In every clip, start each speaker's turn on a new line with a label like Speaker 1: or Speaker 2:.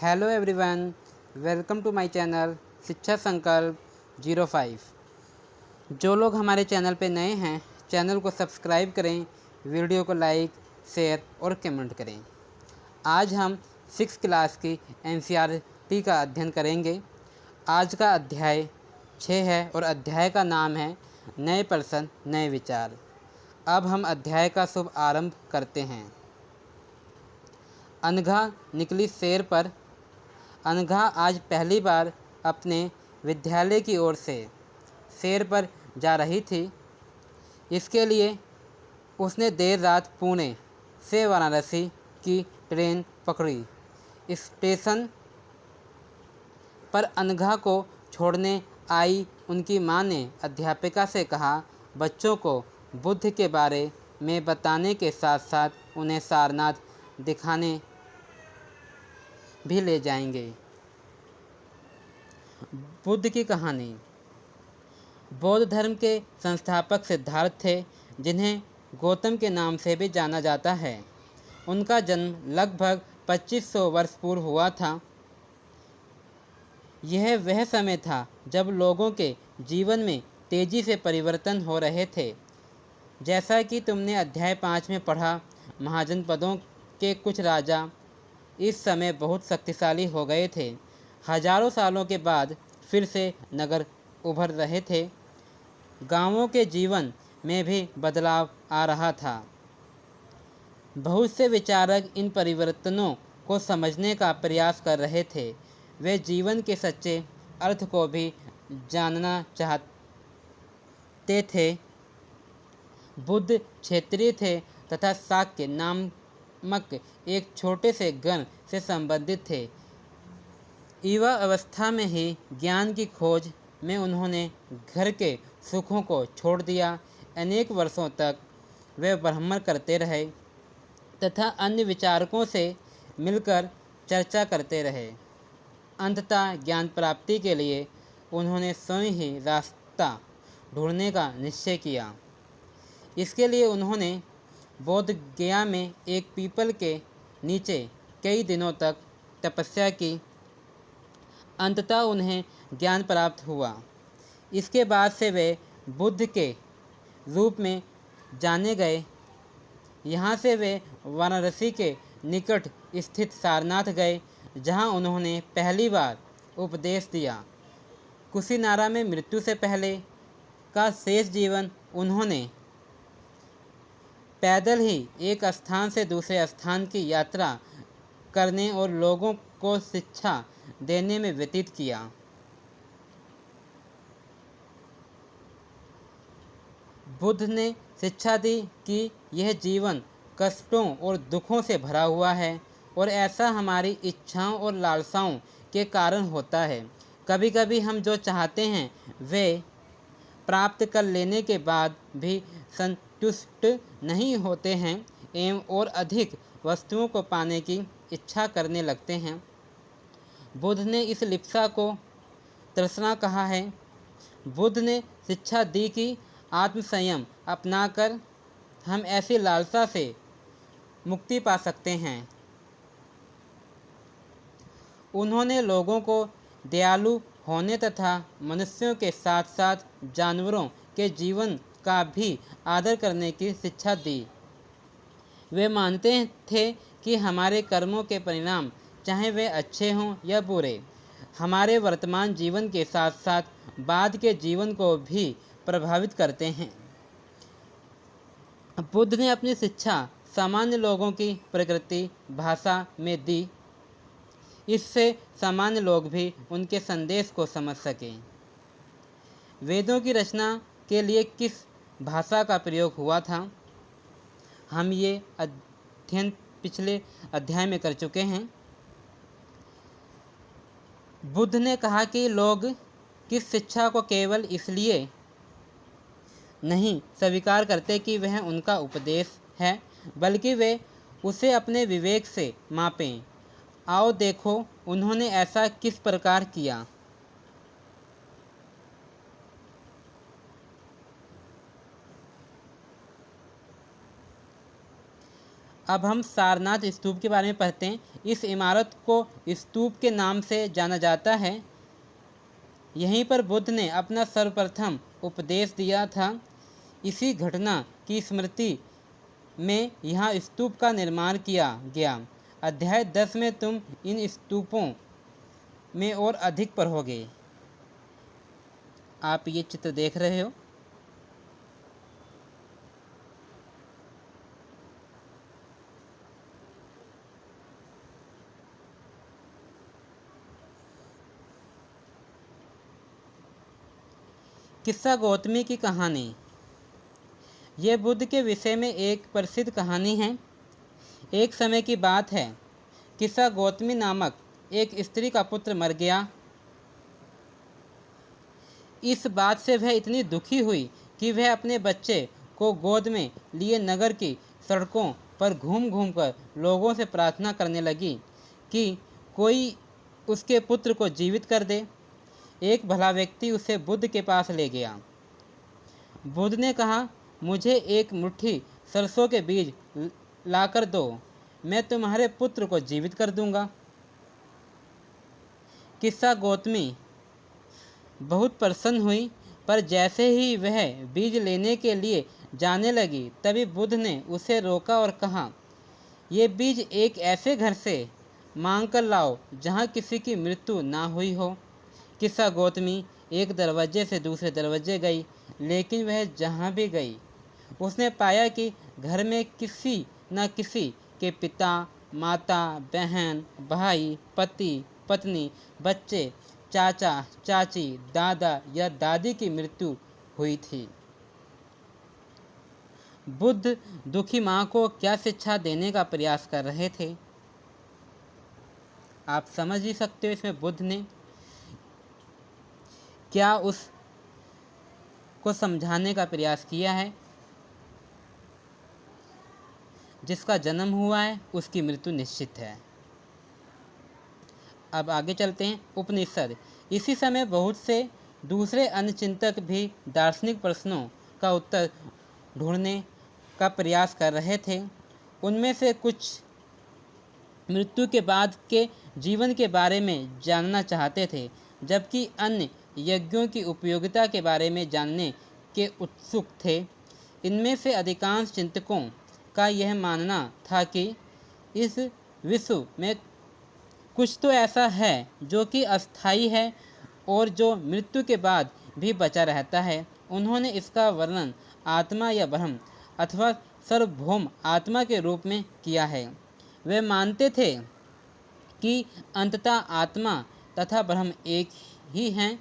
Speaker 1: Hello everyone, welcome to my channel Shiksha Sankalp 05। जो लोग हमारे चैनल पे नए हैं, चैनल को सब्सक्राइब करें, वीडियो को लाइक, शेयर और कमेंट करें। आज हम 6 क्लास की एनसीईआरटी का अध्ययन करेंगे। आज का अध्याय 6 है और अध्याय का नाम है नए पर्सन नए विचार। अब हम अध्याय का शुभ आरंभ करते हैं। अनघा निकली सैर पर। अनघा आज पहली बार अपने विद्यालय की ओर से सैर पर जा रही थी। इसके लिए उसने देर रात पुणे से वाराणसी की ट्रेन पकड़ी। स्टेशन पर अनघा को छोड़ने आई उनकी मां ने अध्यापिका से कहा, बच्चों को बुद्ध के बारे में बताने के साथ साथ उन्हें सारनाथ दिखाने भी ले जाएंगे। बुद्ध की कहानी। बौद्ध धर्म के संस्थापक सिद्धार्थ थे, जिन्हें गौतम के नाम से भी जाना जाता है। उनका जन्म लगभग 2500 वर्ष पूर्व हुआ था। यह वह समय था जब लोगों के जीवन में तेजी से परिवर्तन हो रहे थे। जैसा कि तुमने अध्याय 5 में पढ़ा, महाजनपदों के कुछ राजा इस समय बहुत शक्तिशाली हो गए थे। हजारों सालों के बाद फिर से नगर उभर रहे थे। गांवों के जीवन में भी बदलाव आ रहा था। बहुत से विचारक इन परिवर्तनों को समझने का प्रयास कर रहे थे। वे जीवन के सच्चे अर्थ को भी जानना चाहते थे। बुद्ध क्षत्रिय थे तथा शाक्य नामक एक छोटे से गण से संबंधित थे। युवा अवस्था में ही ज्ञान की खोज में उन्होंने घर के सुखों को छोड़ दिया। अनेक वर्षों तक वे ब्राह्मण करते रहे तथा अन्य विचारकों से मिलकर चर्चा करते रहे। अंततः ज्ञान प्राप्ति के लिए उन्होंने स्वयं ही रास्ता ढूंढने का निश्चय किया। इसके लिए उन्होंने बोध गया में एक पीपल के नीचे कई दिनों तक तपस्या की। अंततः उन्हें ज्ञान प्राप्त हुआ। इसके बाद से वे बुद्ध के रूप में जाने गए। यहाँ से वे वाराणसी के निकट स्थित सारनाथ गए, जहाँ उन्होंने पहली बार उपदेश दिया। कुशीनारा में मृत्यु से पहले का शेष जीवन उन्होंने पैदल ही एक स्थान से दूसरे स्थान की यात्रा करने और लोगों को शिक्षा देने में व्यतीत किया। बुद्ध ने शिक्षा दी कि यह जीवन कष्टों और दुखों से भरा हुआ है और ऐसा हमारी इच्छाओं और लालसाओं के कारण होता है। कभी कभी हम जो चाहते हैं वे प्राप्त कर लेने के बाद भी संतुष्ट नहीं होते हैं एवं और अधिक वस्तुओं को पाने की इच्छा करने लगते हैं। बुद्ध ने इस लिप्सा को तृष्णा कहा है। बुद्ध ने शिक्षा दी कि आत्मसंयम अपनाकर हम ऐसी लालसा से मुक्ति पा सकते हैं। उन्होंने लोगों को दयालु होने तथा मनुष्यों के साथ साथ जानवरों के जीवन का भी आदर करने की शिक्षा दी। वे मानते थे कि हमारे कर्मों के परिणाम, चाहे वे अच्छे हों या बुरे, हमारे वर्तमान जीवन के साथ साथ बाद के जीवन को भी प्रभावित करते हैं। बुद्ध ने अपनी शिक्षा सामान्य लोगों की प्रकृति भाषा में दी। इससे सामान्य लोग भी उनके संदेश को समझ सकें। वेदों की रचना के लिए किस भाषा का प्रयोग हुआ था, हम ये अध्ययन पिछले अध्याय में कर चुके हैं। बुद्ध ने कहा कि लोग किस शिक्षा को केवल इसलिए नहीं स्वीकार करते कि वह उनका उपदेश है, बल्कि वे उसे अपने विवेक से मापें। आओ देखो उन्होंने ऐसा किस प्रकार किया। अब हम सारनाथ स्तूप के बारे में पढ़ते हैं। इस इमारत को स्तूप के नाम से जाना जाता है। यहीं पर बुद्ध ने अपना सर्वप्रथम उपदेश दिया था। इसी घटना की स्मृति में यहाँ स्तूप का निर्माण किया गया। अध्याय 10 में तुम इन स्तूपों में और अधिक पढ़ोगे। आप ये चित्र देख रहे हो। किस्सा गौतमी की कहानी। यह बुद्ध के विषय में एक प्रसिद्ध कहानी है। एक समय की बात है, किस्सा गौतमी नामक एक स्त्री का पुत्र मर गया। इस बात से वह इतनी दुखी हुई कि वह अपने बच्चे को गोद में लिए नगर की सड़कों पर घूम घूम कर लोगों से प्रार्थना करने लगी कि कोई उसके पुत्र को जीवित कर दे। एक भला व्यक्ति उसे बुद्ध के पास ले गया। बुद्ध ने कहा, मुझे एक मुट्ठी सरसों के बीज लाकर दो, मैं तुम्हारे पुत्र को जीवित कर दूंगा। किस्सा गौतमी बहुत प्रसन्न हुई, पर जैसे ही वह बीज लेने के लिए जाने लगी तभी बुद्ध ने उसे रोका और कहा, ये बीज एक ऐसे घर से मांग कर लाओ जहाँ किसी की मृत्यु ना हुई हो। किस्सा गौतमी एक दरवाजे से दूसरे दरवाजे गई, लेकिन वह जहाँ भी गई उसने पाया कि घर में किसी न किसी के पिता, माता, बहन, भाई, पति, पत्नी, बच्चे, चाचा, चाची, दादा या दादी की मृत्यु हुई थी। बुद्ध दुखी माँ को क्या शिक्षा देने का प्रयास कर रहे थे, आप समझ ही सकते हो। इसमें बुद्ध ने क्या उस को समझाने का प्रयास किया है। जिसका जन्म हुआ है उसकी मृत्यु निश्चित है। अब आगे चलते हैं। उपनिषद। इसी समय बहुत से दूसरे अन्य चिंतक भी दार्शनिक प्रश्नों का उत्तर ढूंढने का प्रयास कर रहे थे। उनमें से कुछ मृत्यु के बाद के जीवन के बारे में जानना चाहते थे, जबकि अन्य यज्ञों की उपयोगिता के बारे में जानने के उत्सुक थे। इनमें से अधिकांश चिंतकों का यह मानना था कि इस विश्व में कुछ तो ऐसा है जो कि अस्थायी है और जो मृत्यु के बाद भी बचा रहता है। उन्होंने इसका वर्णन आत्मा या ब्रह्म अथवा सार्वभौम आत्मा के रूप में किया है। वे मानते थे कि अंततः आत्मा तथा ब्रह्म एक ही हैं।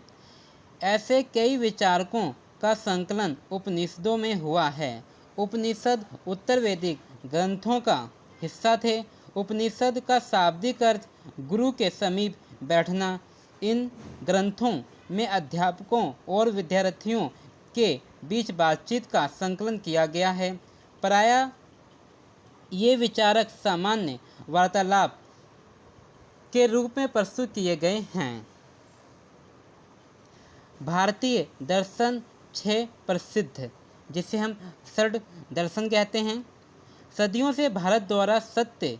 Speaker 1: ऐसे कई विचारकों का संकलन उपनिषदों में हुआ है। उपनिषद उत्तर वैदिक ग्रंथों का हिस्सा थे। उपनिषद का शाब्दिक अर्थ गुरु के समीप बैठना। इन ग्रंथों में अध्यापकों और विद्यार्थियों के बीच बातचीत का संकलन किया गया है। प्रायः ये विचारक सामान्य वार्तालाप के रूप में प्रस्तुत किए गए हैं। भारतीय दर्शन 6 प्रसिद्ध, जिसे हम षड दर्शन कहते हैं। सदियों से भारत द्वारा सत्य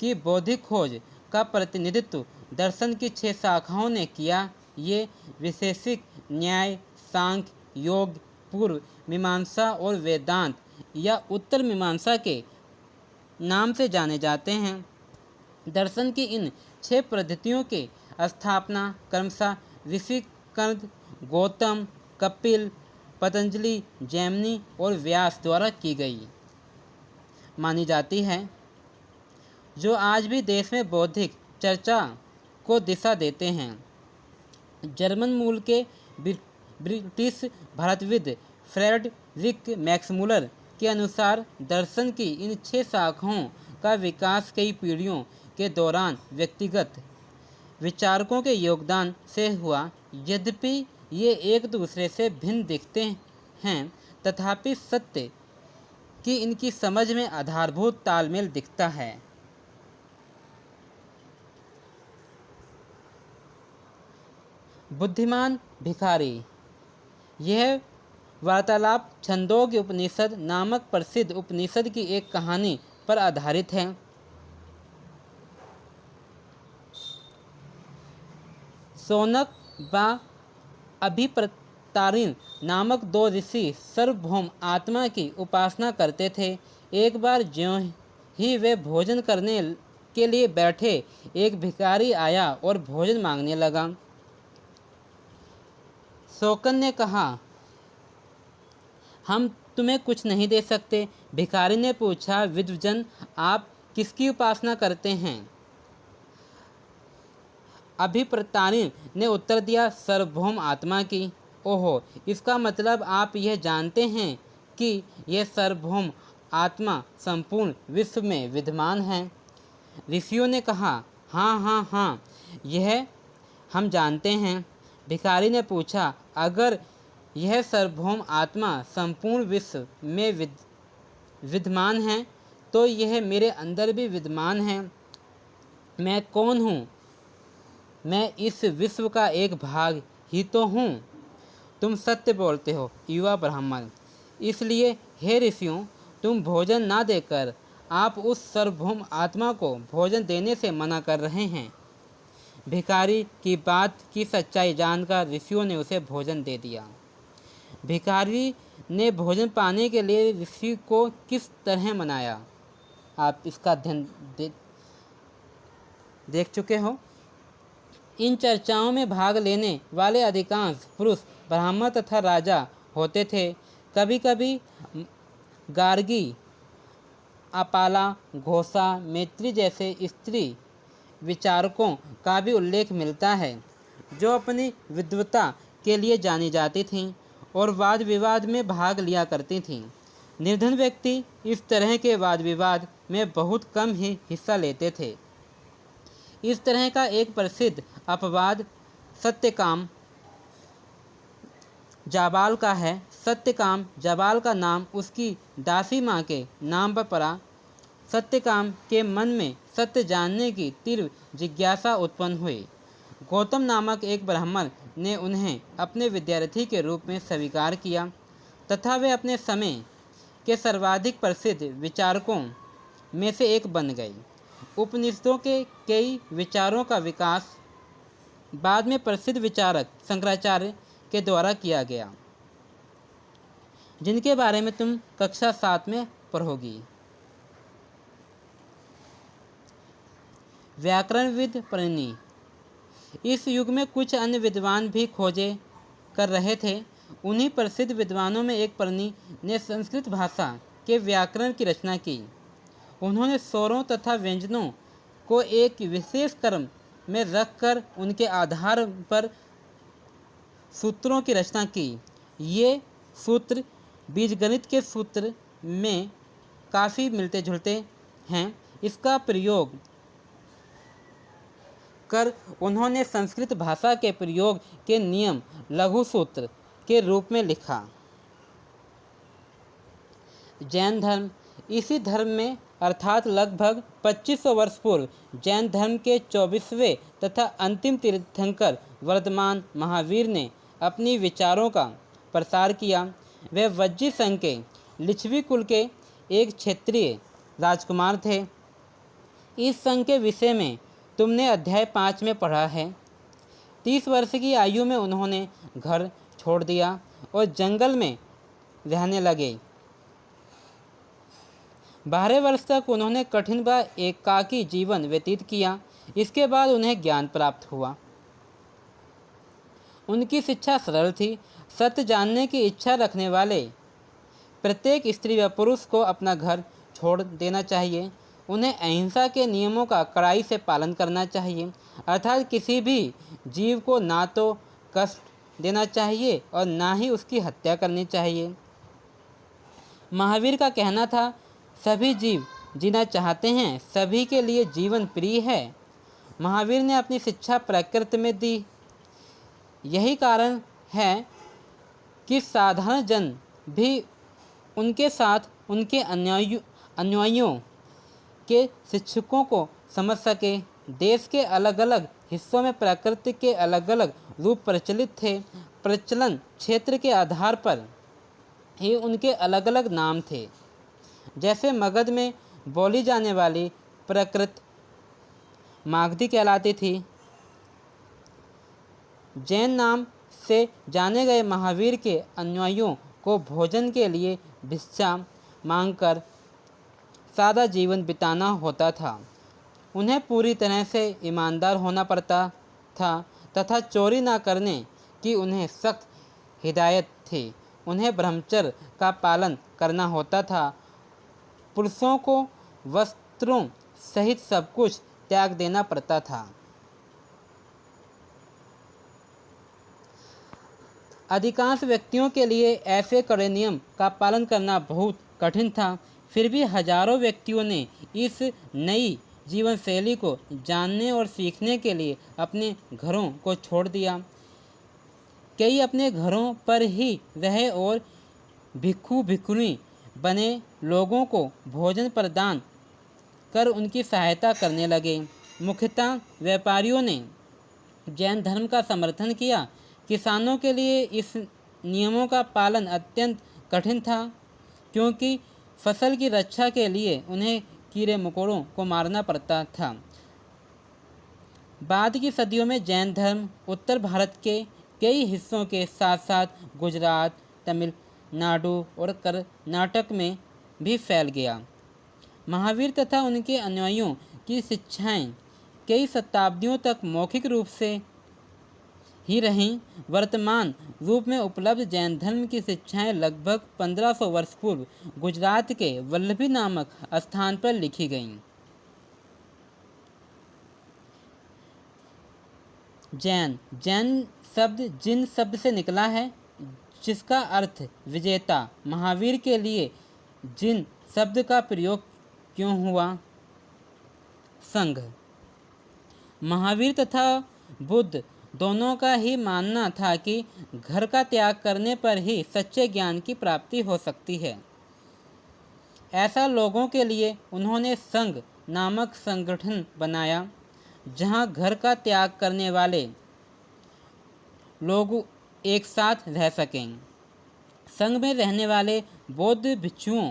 Speaker 1: की बौद्धिक खोज का प्रतिनिधित्व दर्शन की 6 शाखाओं ने किया। ये वैशेषिक न्याय, सांख्य, योग, पूर्व मीमांसा और वेदांत या उत्तर मीमांसा के नाम से जाने जाते हैं। दर्शन की इन 6 पद्धतियों के स्थापना क्रमशः ऋषि कंद, गौतम, कपिल, पतंजलि, जैमिनी और व्यास द्वारा की गई मानी जाती है, जो आज भी देश में बौद्धिक चर्चा को दिशा देते हैं। जर्मन मूल के ब्रिटिश भारतविद फ्रेडरिक मैक्समूलर के अनुसार दर्शन की इन 6 शाखाओं का विकास कई पीढ़ियों के दौरान व्यक्तिगत विचारकों के योगदान से हुआ। यद्यपि ये एक दूसरे से भिन्न दिखते हैं, तथापि सत्य की इनकी समझ में आधारभूत तालमेल दिखता है। बुद्धिमान भिखारी। यह वार्तालाप छंदोग्य उपनिषद नामक प्रसिद्ध उपनिषद की एक कहानी पर आधारित है। शौनक व अभिप्रतारिण नामक 2 ऋषि सार्वभौम आत्मा की उपासना करते थे। एक बार ज्यों ही वे भोजन करने के लिए बैठे, एक भिखारी आया और भोजन मांगने लगा। शौनक ने कहा, हम तुम्हें कुछ नहीं दे सकते। भिखारी ने पूछा, विद्वजन, आप किसकी उपासना करते हैं? अभिप्रतारिण ने उत्तर दिया, सार्वभौम आत्मा की। ओहो, इसका मतलब आप यह जानते हैं कि यह सार्वभौम आत्मा संपूर्ण विश्व में विद्यमान है। ऋषियों ने कहा, हाँ हाँ हाँ, यह हम जानते हैं। भिखारी ने पूछा, अगर यह सार्वभौम आत्मा संपूर्ण विश्व में विद्यमान है तो यह मेरे अंदर भी विद्यमान है। मैं कौन हूँ? मैं इस विश्व का एक भाग ही तो हूँ। तुम सत्य बोलते हो, युवा ब्राह्मण। इसलिए हे ऋषियों, तुम भोजन ना देकर आप उस सार्वभौम आत्मा को भोजन देने से मना कर रहे हैं। भिखारी की बात की सच्चाई जानकर ऋषियों ने उसे भोजन दे दिया। भिखारी ने भोजन पाने के लिए ऋषि को किस तरह मनाया, आप इसका अध्ययन देख चुके हो। इन चर्चाओं में भाग लेने वाले अधिकांश पुरुष ब्राह्मण तथा राजा होते थे। कभी कभी गार्गी, अपाला, घोषा, मैत्री जैसे स्त्री विचारकों का भी उल्लेख मिलता है, जो अपनी विद्वता के लिए जानी जाती थीं और वाद विवाद में भाग लिया करती थीं। निर्धन व्यक्ति इस तरह के वाद विवाद में बहुत कम ही हिस्सा लेते थे। इस तरह का एक प्रसिद्ध अपवाद सत्यकाम जाबाल का है। सत्यकाम जाबाल का नाम उसकी दासी माँ के नाम पर पड़ा। सत्यकाम के मन में सत्य जानने की तीव्र जिज्ञासा उत्पन्न हुई। गौतम नामक एक ब्राह्मण ने उन्हें अपने विद्यार्थी के रूप में स्वीकार किया तथा वे अपने समय के सर्वाधिक प्रसिद्ध विचारकों में से एक बन गए। उपनिषदों के कई विचारों का विकास बाद में प्रसिद्ध विचारक शंकराचार्य के द्वारा किया गया, जिनके बारे में तुम कक्षा 7 में पढ़ोगी। व्याकरणविद परिणी। इस युग में कुछ अन्य विद्वान भी खोजे कर रहे थे। उन्हीं प्रसिद्ध विद्वानों में एक परिणी ने संस्कृत भाषा के व्याकरण की रचना की। उन्होंने स्वरों तथा व्यंजनों को एक विशेष क्रम में रखकर उनके आधार पर सूत्रों की रचना की। ये सूत्र बीजगणित के सूत्र में काफ़ी मिलते जुलते हैं। इसका प्रयोग कर उन्होंने संस्कृत भाषा के प्रयोग के नियम लघु सूत्र के रूप में लिखा। जैन धर्म। इसी धर्म में अर्थात लगभग 2500 वर्ष पूर्व जैन धर्म के 24वें तथा अंतिम तीर्थंकर वर्धमान महावीर ने अपनी विचारों का प्रसार किया। वे वज्जी संघ के लिच्छवी कुल के एक क्षेत्रीय राजकुमार थे। इस संघ के विषय में तुमने अध्याय 5 में पढ़ा है। 30 वर्ष की आयु में उन्होंने घर छोड़ दिया और जंगल में रहने लगे। 12 वर्ष तक उन्होंने कठिन व एकाकी जीवन व्यतीत किया। इसके बाद उन्हें ज्ञान प्राप्त हुआ। उनकी शिक्षा सरल थी। सत्य जानने की इच्छा रखने वाले प्रत्येक स्त्री व पुरुष को अपना घर छोड़ देना चाहिए। उन्हें अहिंसा के नियमों का कड़ाई से पालन करना चाहिए, अर्थात किसी भी जीव को ना तो कष्ट देना चाहिए और ना ही उसकी हत्या करनी चाहिए। महावीर का कहना था, सभी जीव जीना चाहते हैं, सभी के लिए जीवन प्रिय है। महावीर ने अपनी शिक्षा प्रकृति में दी। यही कारण है कि साधारण जन भी उनके साथ उनके अनुयायियों के शिक्षकों को समझ सके। देश के अलग अलग हिस्सों में प्रकृति के अलग अलग रूप प्रचलित थे। प्रचलन क्षेत्र के आधार पर ही उनके अलग अलग नाम थे। जैसे मगध में बोली जाने वाली प्रकृत मागधी कहलाती थी। जैन नाम से जाने गए महावीर के अनुयायियों को भोजन के लिए भिक्षा मांगकर सादा जीवन बिताना होता था। उन्हें पूरी तरह से ईमानदार होना पड़ता था तथा चोरी न करने की उन्हें सख्त हिदायत थी। उन्हें ब्रह्मचर्य का पालन करना होता था। पुरुषों को वस्त्रों सहित सब कुछ त्याग देना पड़ता था। अधिकांश व्यक्तियों के लिए ऐसे कड़े नियम का पालन करना बहुत कठिन था। फिर भी हजारों व्यक्तियों ने इस नई जीवन शैली को जानने और सीखने के लिए अपने घरों को छोड़ दिया। कई अपने घरों पर ही रहे और भिक्षु भिक्षुणी बने लोगों को भोजन प्रदान कर उनकी सहायता करने लगे। मुख्यतः व्यापारियों ने जैन धर्म का समर्थन किया। किसानों के लिए इस नियमों का पालन अत्यंत कठिन था, क्योंकि फसल की रक्षा के लिए उन्हें कीड़े मकोड़ों को मारना पड़ता था। बाद की सदियों में जैन धर्म उत्तर भारत के कई हिस्सों के साथ साथ गुजरात, तमिलनाडु और कर्नाटक में भी फैल गया। महावीर तथा उनके अनुयायियों की शिक्षाएं कई शताब्दियों तक मौखिक रूप से ही रहीं। वर्तमान रूप में उपलब्ध जैन धर्म की शिक्षाएं लगभग 1500 वर्ष पूर्व गुजरात के वल्लभी नामक स्थान पर लिखी गईं। जैन शब्द जिन शब्द से निकला है, जिसका अर्थ विजेता। महावीर के लिए जिन शब्द का प्रयोग क्यों हुआ? संघ। महावीर तथा बुद्ध दोनों का ही मानना था कि घर का त्याग करने पर ही सच्चे ज्ञान की प्राप्ति हो सकती है। ऐसा लोगों के लिए उन्होंने संघ नामक संगठन बनाया, जहां घर का त्याग करने वाले लोग एक साथ रह सकें। संघ में रहने वाले बौद्ध भिक्षुओं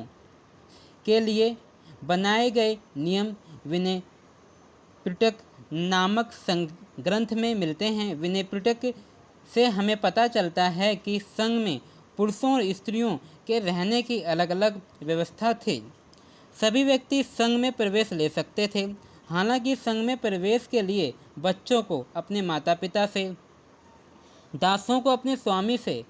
Speaker 1: के लिए बनाए गए नियम विनय पिटक नामक ग्रंथ में मिलते हैं। विनय पिटक से हमें पता चलता है कि संघ में पुरुषों और स्त्रियों के रहने की अलग अलग व्यवस्था थी। सभी व्यक्ति संघ में प्रवेश ले सकते थे। हालांकि संघ में प्रवेश के लिए बच्चों को अपने माता पिता से, दासों को अपने स्वामी से,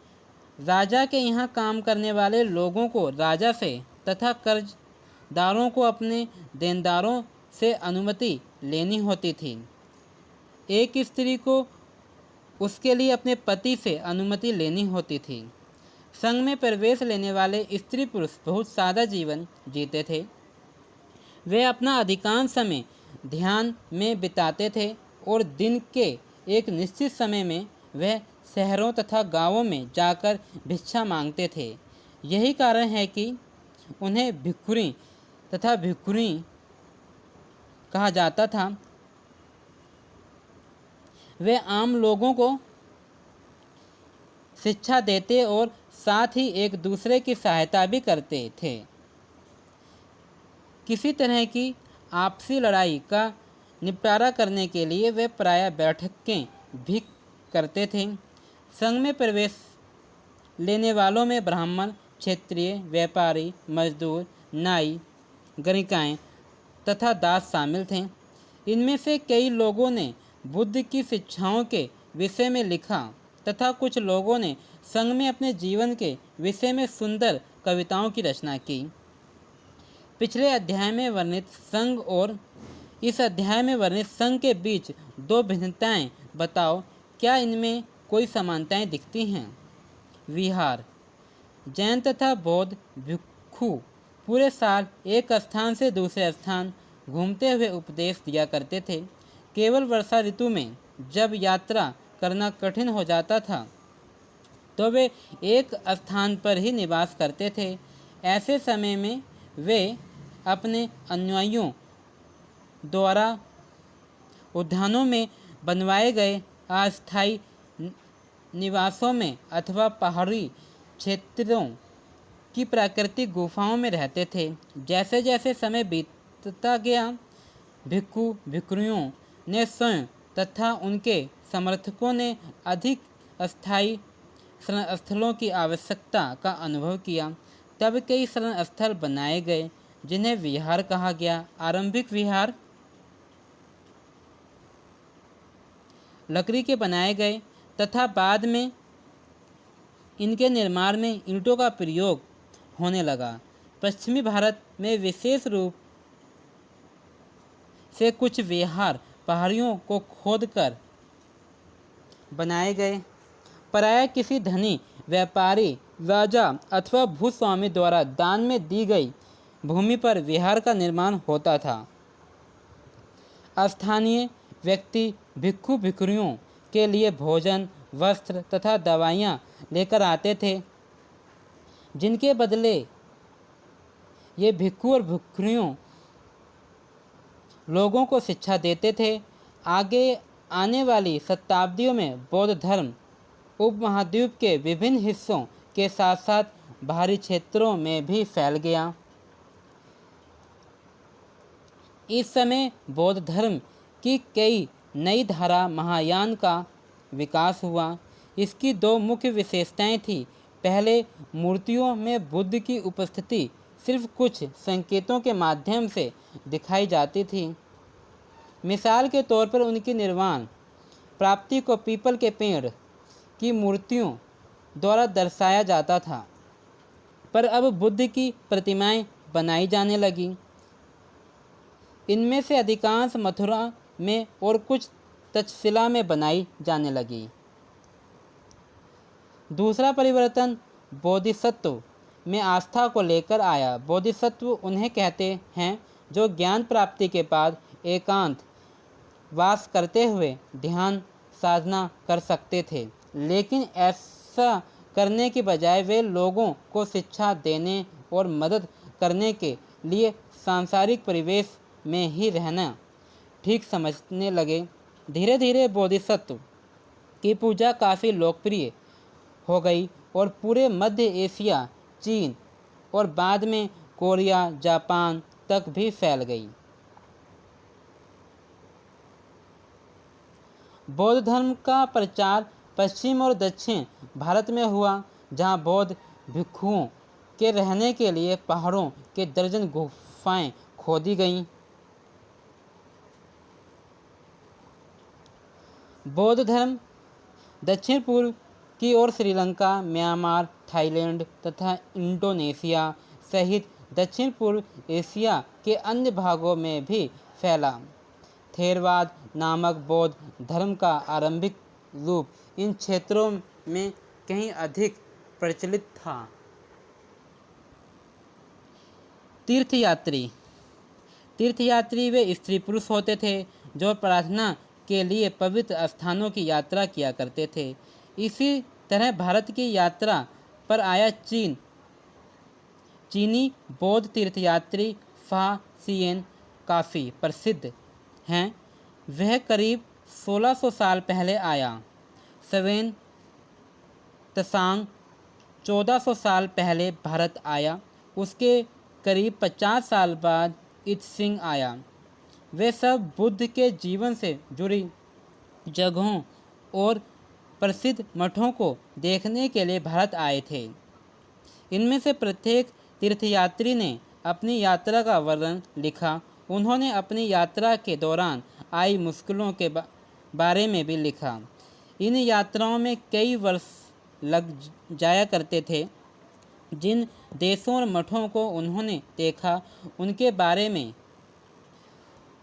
Speaker 1: राजा के यहाँ काम करने वाले लोगों को राजा से तथा कर्जदारों को अपने देनदारों से अनुमति लेनी होती थी। एक स्त्री को उसके लिए अपने पति से अनुमति लेनी होती थी। संघ में प्रवेश लेने वाले स्त्री पुरुष बहुत सादा जीवन जीते थे। वे अपना अधिकांश समय ध्यान में बिताते थे और दिन के एक निश्चित समय में वह शहरों तथा गांवों में जाकर भिक्षा मांगते थे। यही कारण है कि उन्हें भिक्षुणी तथा भिक्षुणी कहा जाता था। वे आम लोगों को शिक्षा देते और साथ ही एक दूसरे की सहायता भी करते थे। किसी तरह की आपसी लड़ाई का निपटारा करने के लिए वे प्रायः बैठकें भी करते थे। संघ में प्रवेश लेने वालों में ब्राह्मण, क्षत्रिय, व्यापारी, मजदूर, नाई, गणिकाएँ तथा दास शामिल थे। इनमें से कई लोगों ने बुद्ध की शिक्षाओं के विषय में लिखा तथा कुछ लोगों ने संघ में अपने जीवन के विषय में सुंदर कविताओं की रचना की। पिछले अध्याय में वर्णित संघ और इस अध्याय में वर्णित संघ के बीच दो भिन्नताएं बताओ। क्या इनमें कोई समानताएं दिखती हैं? विहार। जैन तथा बौद्ध भिक्षु पूरे साल एक स्थान से दूसरे स्थान घूमते हुए उपदेश दिया करते थे। केवल वर्षा ऋतु में जब यात्रा करना कठिन हो जाता था तो वे एक स्थान पर ही निवास करते थे। ऐसे समय में वे अपने अनुयायियों द्वारा उद्यानों में बनवाए गए अस्थायी निवासों में अथवा पहाड़ी क्षेत्रों की प्राकृतिक गुफाओं में रहते थे। जैसे जैसे समय बीतता गया, भिक्खु भिक्षुणियों ने स्वयं तथा उनके समर्थकों ने अधिक अस्थायी शरण स्थलों की आवश्यकता का अनुभव किया। तब कई शरण स्थल बनाए गए जिन्हें विहार कहा गया। आरंभिक विहार लकड़ी के बनाए गए तथा बाद में इनके निर्माण में ईंटों का प्रयोग होने लगा। पश्चिमी भारत में विशेष रूप से कुछ विहार पहाड़ियों को खोदकर बनाए गए। प्रायः किसी धनी व्यापारी, राजा अथवा भूस्वामी द्वारा दान में दी गई भूमि पर विहार का निर्माण होता था। स्थानीय व्यक्ति भिक्खु भिक्षुणियों के लिए भोजन, वस्त्र तथा दवाइयाँ लेकर आते थे, जिनके बदले ये भिक्खु और भिक्षुणियों लोगों को शिक्षा देते थे। आगे आने वाली शताब्दियों में बौद्ध धर्म उपमहाद्वीप के विभिन्न हिस्सों के साथ साथ बाहरी क्षेत्रों में भी फैल गया। इस समय बौद्ध धर्म की कई नई धारा महायान का विकास हुआ। इसकी दो मुख्य विशेषताएं थीं। पहले, मूर्तियों में बुद्ध की उपस्थिति सिर्फ कुछ संकेतों के माध्यम से दिखाई जाती थी। मिसाल के तौर पर उनकी निर्वाण प्राप्ति को पीपल के पेड़ की मूर्तियों द्वारा दर्शाया जाता था। पर अब बुद्ध की प्रतिमाएं बनाई जाने लगीं। इनमें से अधिकांश मथुरा में और कुछ तक्षशिला में बनाई जाने लगी। दूसरा परिवर्तन बोधिसत्व में आस्था को लेकर आया। बोधिसत्व उन्हें कहते हैं जो ज्ञान प्राप्ति के बाद एकांत वास करते हुए ध्यान साधना कर सकते थे, लेकिन ऐसा करने के बजाय वे लोगों को शिक्षा देने और मदद करने के लिए सांसारिक परिवेश में ही रहना ठीक समझने लगे। धीरे धीरे बोधिसत्व की पूजा काफ़ी लोकप्रिय हो गई और पूरे मध्य एशिया, चीन और बाद में कोरिया, जापान तक भी फैल गई। बौद्ध धर्म का प्रचार पश्चिम और दक्षिण भारत में हुआ, जहाँ बौद्ध भिक्षुओं के रहने के लिए पहाड़ों के दर्जन गुफाएं खोदी गईं। बौद्ध धर्म दक्षिण पूर्व की ओर श्रीलंका, म्यांमार, थाईलैंड तथा इंडोनेशिया सहित दक्षिण पूर्व एशिया के अन्य भागों में भी फैला। थेरवाद नामक बौद्ध धर्म का आरंभिक रूप इन क्षेत्रों में कहीं अधिक प्रचलित था। तीर्थयात्री तीर्थयात्री वे स्त्री पुरुष होते थे जो प्रार्थना के लिए पवित्र स्थानों की यात्रा किया करते थे। इसी तरह भारत की यात्रा पर आया चीनी बौद्ध तीर्थयात्री फा सियेन काफ़ी प्रसिद्ध हैं। वह करीब 1600 साल पहले आया। सवेन त्सांग 1400 साल पहले भारत आया। उसके करीब 50 साल बाद इत्सिंग आया। वे सब बुद्ध के जीवन से जुड़ी जगहों और प्रसिद्ध मठों को देखने के लिए भारत आए थे। इनमें से प्रत्येक तीर्थयात्री ने अपनी यात्रा का वर्णन लिखा। उन्होंने अपनी यात्रा के दौरान आई मुश्किलों के बारे में भी लिखा। इन यात्राओं में कई वर्ष लग जाया करते थे। जिन देशों और मठों को उन्होंने देखा उनके बारे में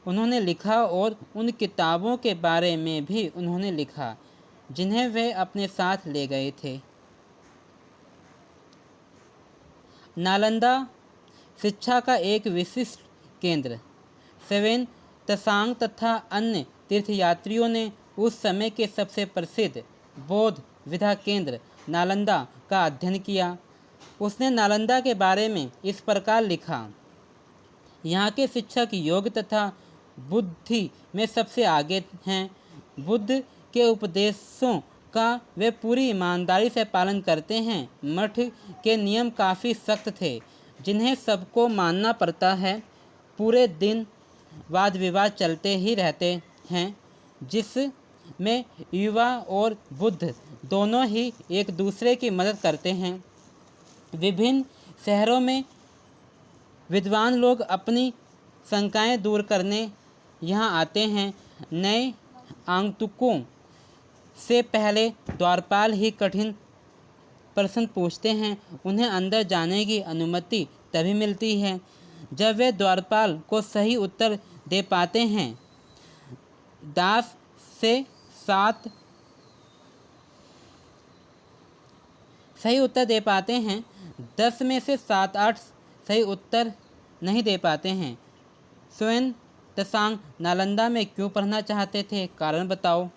Speaker 1: उन्होंने लिखा और उन किताबों के बारे में भी उन्होंने लिखा जिन्हें वे अपने साथ ले गए थे। नालंदा शिक्षा का एक विशिष्ट केंद्र। सवेन त्सांग तथा अन्य तीर्थयात्रियों ने उस समय के सबसे प्रसिद्ध बौद्ध विद्या केंद्र नालंदा का अध्ययन किया। उसने नालंदा के बारे में इस प्रकार लिखा, यहाँ के शिक्षक योग तथा बुद्धि में सबसे आगे हैं। बुद्ध के उपदेशों का वे पूरी ईमानदारी से पालन करते हैं। मठ के नियम काफ़ी सख्त थे जिन्हें सबको मानना पड़ता है। पूरे दिन वाद विवाद चलते ही रहते हैं जिसमें युवा और बुद्ध दोनों ही एक दूसरे की मदद करते हैं। विभिन्न शहरों में विद्वान लोग अपनी शंकाएं दूर करने यहाँ आते हैं। नए आगंतुकों से पहले द्वारपाल ही कठिन प्रश्न पूछते हैं। उन्हें अंदर जाने की अनुमति तभी मिलती है जब वे द्वारपाल को सही उत्तर दे पाते हैं। 10 से 7 सही उत्तर दे पाते हैं। 10 में से 7-8 सही उत्तर नहीं दे पाते हैं। स्वयं त्सांग नालंदा में क्यों पढ़ना चाहते थे? कारण बताओ।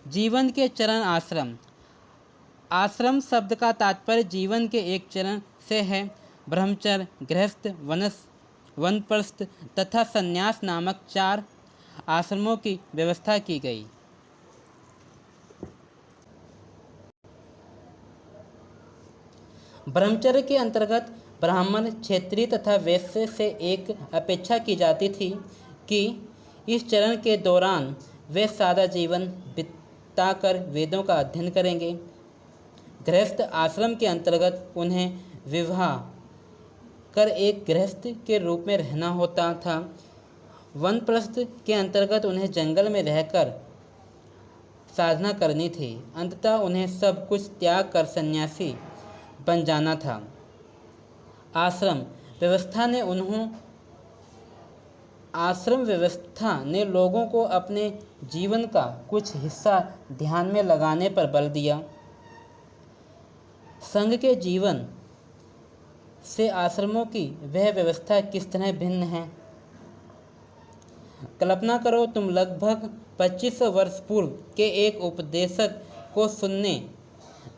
Speaker 1: जीवन के चरण आश्रम। आश्रम शब्द का तात्पर्य जीवन के एक चरण से है। ब्रह्मचर्य, गृहस्थ, वानप्रस्थ तथा संन्यास नामक 4 आश्रमों की व्यवस्था की गई। ब्रह्मचर्य के अंतर्गत ब्राह्मण, क्षत्रिय तथा वैश्य से एक अपेक्षा की जाती थी कि इस चरण के दौरान वे सादा जीवन बिताकर वेदों का अध्ययन करेंगे। गृहस्थ आश्रम के अंतर्गत उन्हें विवाह कर एक गृहस्थ के रूप में रहना होता था। वानप्रस्थ के अंतर्गत उन्हें जंगल में रहकर साधना करनी थी। अंततः उन्हें सब कुछ त्याग कर सन्यासी बन जाना था। आश्रम व्यवस्था ने लोगों को अपने जीवन का कुछ हिस्सा ध्यान में लगाने पर बल दिया। संघ के जीवन से आश्रमों की वह व्यवस्था किस तरह भिन्न है? कल्पना करो तुम लगभग 2500 वर्ष पूर्व के एक उपदेशक को सुनने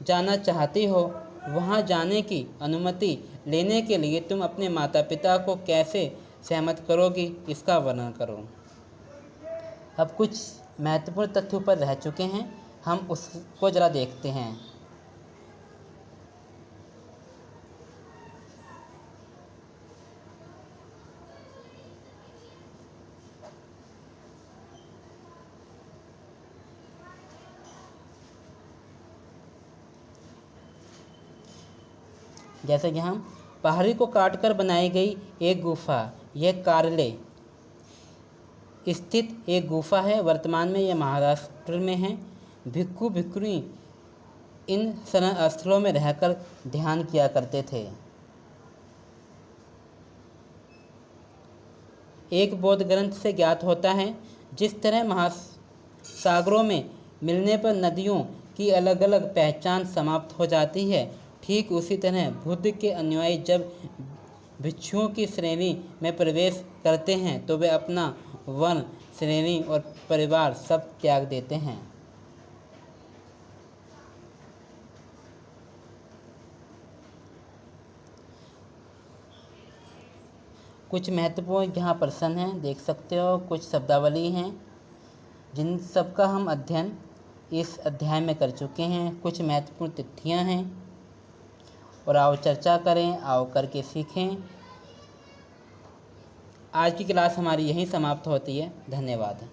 Speaker 1: जाना चाहती हो। वहां जाने की अनुमति लेने के लिए तुम अपने माता पिता को कैसे सहमत करोगी? इसका वर्णन करो। अब कुछ महत्वपूर्ण तथ्य ऊपर रह चुके हैं, हम उसको जरा देखते हैं। जैसे यहाँ पहाड़ी को काटकर बनाई गई एक गुफा, यह कार्ले स्थित एक गुफा है। वर्तमान में यह महाराष्ट्र में है। भिक्खु भिक्खुनी इन शरण स्थलों में रहकर ध्यान किया करते थे। एक बौद्ध ग्रंथ से ज्ञात होता है, जिस तरह महासागरों में मिलने पर नदियों की अलग अलग पहचान समाप्त हो जाती है, ठीक उसी तरह बुद्ध के अनुयायी जब भिक्षुओं की श्रेणी में प्रवेश करते हैं तो वे अपना वर्ण, श्रेणी और परिवार सब त्याग देते हैं। कुछ महत्वपूर्ण यहाँ प्रश्न हैं, देख सकते हो। कुछ शब्दावली हैं जिन सब का हम अध्ययन इस अध्याय में कर चुके हैं। कुछ महत्वपूर्ण तिथियाँ हैं और आओ चर्चा करें, आओ करके सीखें। आज की क्लास हमारी यहीं समाप्त होती है। धन्यवाद।